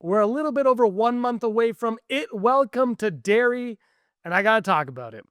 We're a little bit over 1 month away from It Welcome to Derry, and I gotta talk about it.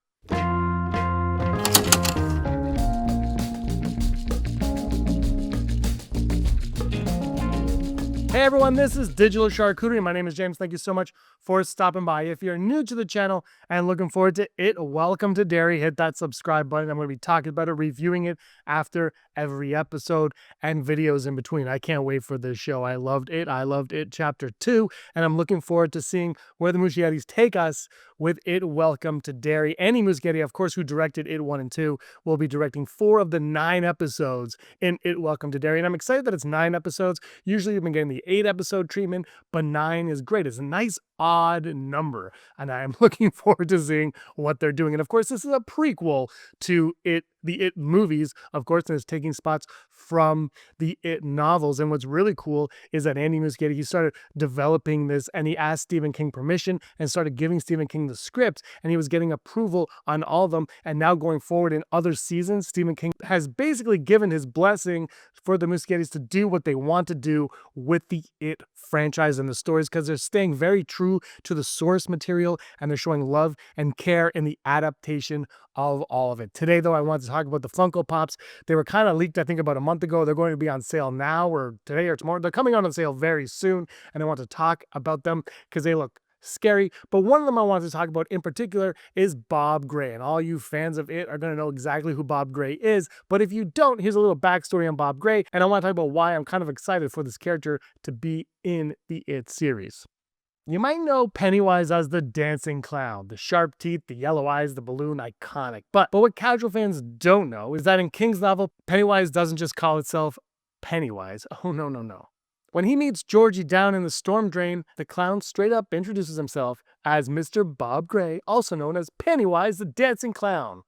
Hey everyone, this is Digital Charcuterie. My name is James. Thank you so much for stopping by. If you're new to the channel and looking forward to It Welcome to Derry, hit that subscribe button. I'm going to be talking about it, reviewing it after every episode and videos in between. I can't wait for this show. I loved it. I loved it Chapter 2, and I'm looking forward to seeing where the Muschiettis take us with It Welcome to Derry. Andy Muschietti, of course, who directed It 1 and 2, will be directing 4 of the 9 episodes in It Welcome to Derry. And I'm excited that it's 9 episodes. Usually you've been getting the 8-episode treatment, but 9 is great. It's a nice odd number, and I am looking forward to seeing what they're doing. And of course, this is a prequel to the It movies, of course, and it's taking spots from the It novels. And what's really cool is that Andy Muschietti, he started developing this, and he asked Stephen King permission and started giving Stephen King the script, and he was getting approval on all of them. And now going forward in other seasons, Stephen King has basically given his blessing for the Muschiettis to do what they want to do with the It franchise and the stories, because they're staying very true to the source material, and they're showing love and care in the adaptation of all of it. Today, though, I want to talk about the Funko Pops. They were kind of leaked, I think, about a month ago. They're going to be on sale now, or today or tomorrow. They're coming on sale very soon, and I want to talk about them because they look scary. But one of them I want to talk about in particular is Bob Gray, and all you fans of It are going to know exactly who Bob Gray is. But if you don't, here's a little backstory on Bob Gray, and I want to talk about why I'm kind of excited for this character to be in the It series. You might know Pennywise as the dancing clown, the sharp teeth, the yellow eyes, the balloon, iconic. But what casual fans don't know is that in King's novel, Pennywise doesn't just call itself Pennywise. Oh, no, no, no. When he meets Georgie down in the storm drain, the clown straight up introduces himself as Mr. Bob Gray, also known as Pennywise the dancing clown.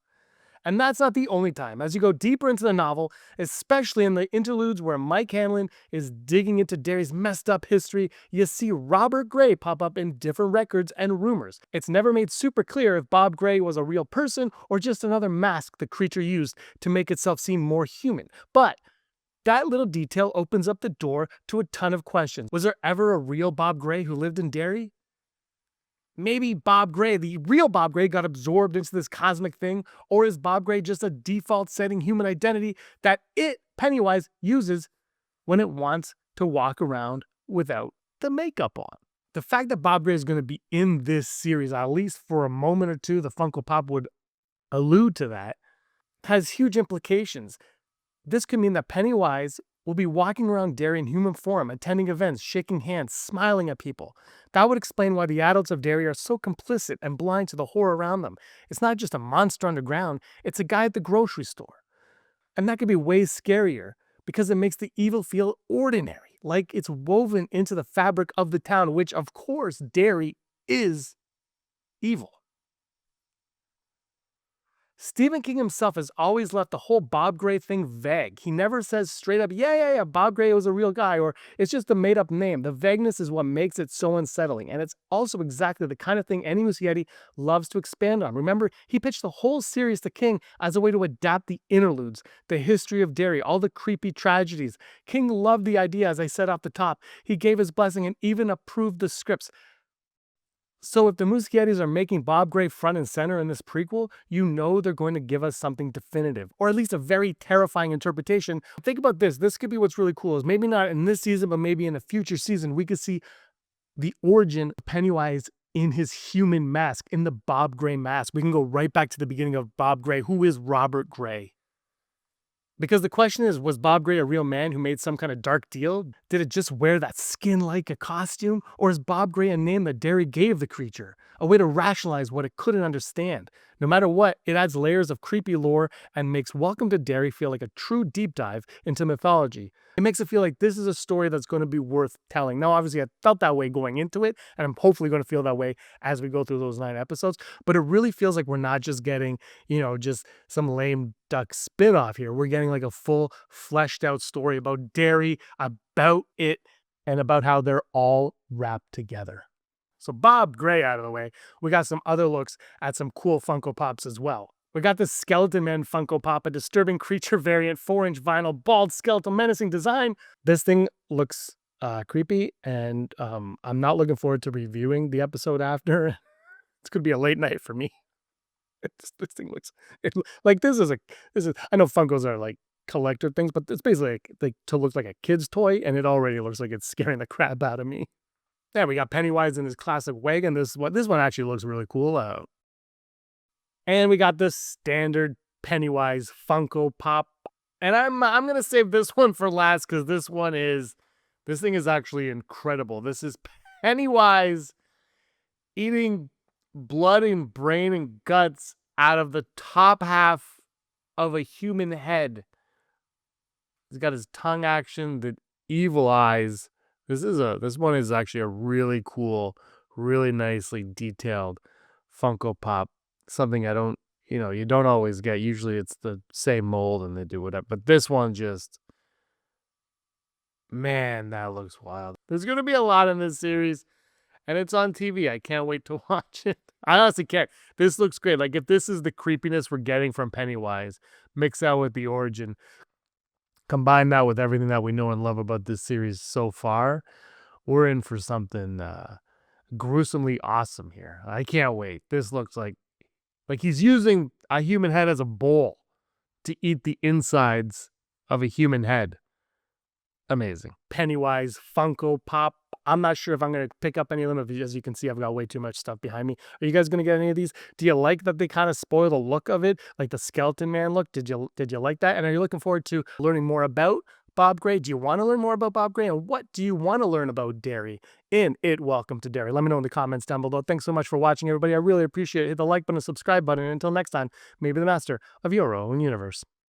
And that's not the only time. As you go deeper into the novel, especially in the interludes where Mike Hanlon is digging into Derry's messed up history, you see Robert Gray pop up in different records and rumors. It's never made super clear if Bob Gray was a real person or just another mask the creature used to make itself seem more human. But that little detail opens up the door to a ton of questions. Was there ever a real Bob Gray who lived in Derry? Maybe Bob Gray, the real Bob Gray, got absorbed into this cosmic thing, or is Bob Gray just a default setting human identity that Pennywise, uses when it wants to walk around without the makeup on? The fact that Bob Gray is going to be in this series, at least for a moment or two, the Funko Pop would allude to that, has huge implications. This could mean that Pennywise will be walking around Derry in human form, attending events, shaking hands, smiling at people. That would explain why the adults of Derry are so complicit and blind to the horror around them. It's not just a monster underground, it's a guy at the grocery store. And that could be way scarier because it makes the evil feel ordinary, like it's woven into the fabric of the town, which, of course, Derry is evil. Stephen King himself has always left the whole Bob Gray thing vague. He never says straight up, yeah, Bob Gray was a real guy, or it's just a made-up name. The vagueness is what makes it so unsettling, and it's also exactly the kind of thing Andy Muschietti loves to expand on. Remember, he pitched the whole series to King as a way to adapt the interludes, the history of Derry, all the creepy tragedies. King loved the idea, as I said off the top. He gave his blessing and even approved the scripts. So if the Muschiettis are making Bob Gray front and center in this prequel, you know they're going to give us something definitive, or at least a very terrifying interpretation. Think about this. This could be what's really cool, is maybe not in this season, but maybe in a future season, we could see the origin of Pennywise in his human mask, in the Bob Gray mask. We can go right back to the beginning of Bob Gray. Who is Robert Gray? Because the question is, was Bob Gray a real man who made some kind of dark deal? Did it just wear that skin like a costume? Or is Bob Gray a name that Derry gave the creature? A way to rationalize what it couldn't understand? No matter what, it adds layers of creepy lore and makes Welcome to Derry feel like a true deep dive into mythology. It makes it feel like this is a story that's going to be worth telling. Now, obviously, I felt that way going into it, and I'm hopefully going to feel that way as we go through those 9 episodes. But it really feels like we're not just getting, just some lame duck spin-off here. We're getting like a full, fleshed out story about Derry, about it, and about how they're all wrapped together. So Bob Gray out of the way, we got some other looks at some cool Funko Pops as well. We got the Skeleton Man Funko Pop, a disturbing creature variant, 4-inch vinyl, bald skeletal, menacing design. This thing looks creepy, and I'm not looking forward to reviewing the episode after. It's gonna be a late night for me. This thing looks like this is I know Funkos are like collector things, but it's basically like to look like a kid's toy, and it already looks like it's scaring the crap out of me. Yeah, we got Pennywise in his classic wagon. This one actually looks really cool. And we got this standard Pennywise Funko Pop. And I'm gonna save this one for last because this thing is actually incredible. This is Pennywise eating blood and brain and guts out of the top half of a human head. He's got his tongue action, the evil eyes. This one is actually a really cool, really nicely detailed Funko Pop. Something you don't always get. Usually it's the same mold and they do whatever. But this one just, man, that looks wild. There's gonna be a lot in this series, and it's on TV. I can't wait to watch it. I honestly can't. This looks great. Like if this is the creepiness we're getting from Pennywise, mix out with the origin, combine that with everything that we know and love about this series so far, we're in for something gruesomely awesome here. I can't wait. This looks like he's using a human head as a bowl to eat the insides of a human head. Amazing. Pennywise, Funko Pop. I'm not sure if I'm going to pick up any of them. As you can see, I've got way too much stuff behind me. Are you guys going to get any of these? Do you like that they kind of spoil the look of it? Like the skeleton man look? Did you like that? And are you looking forward to learning more about Bob Gray? Do you want to learn more about Bob Gray? And what do you want to learn about Derry in It Welcome to Derry? Let me know in the comments down below. Thanks so much for watching, everybody. I really appreciate it. Hit the like button and subscribe button. And until next time, may be the master of your own universe.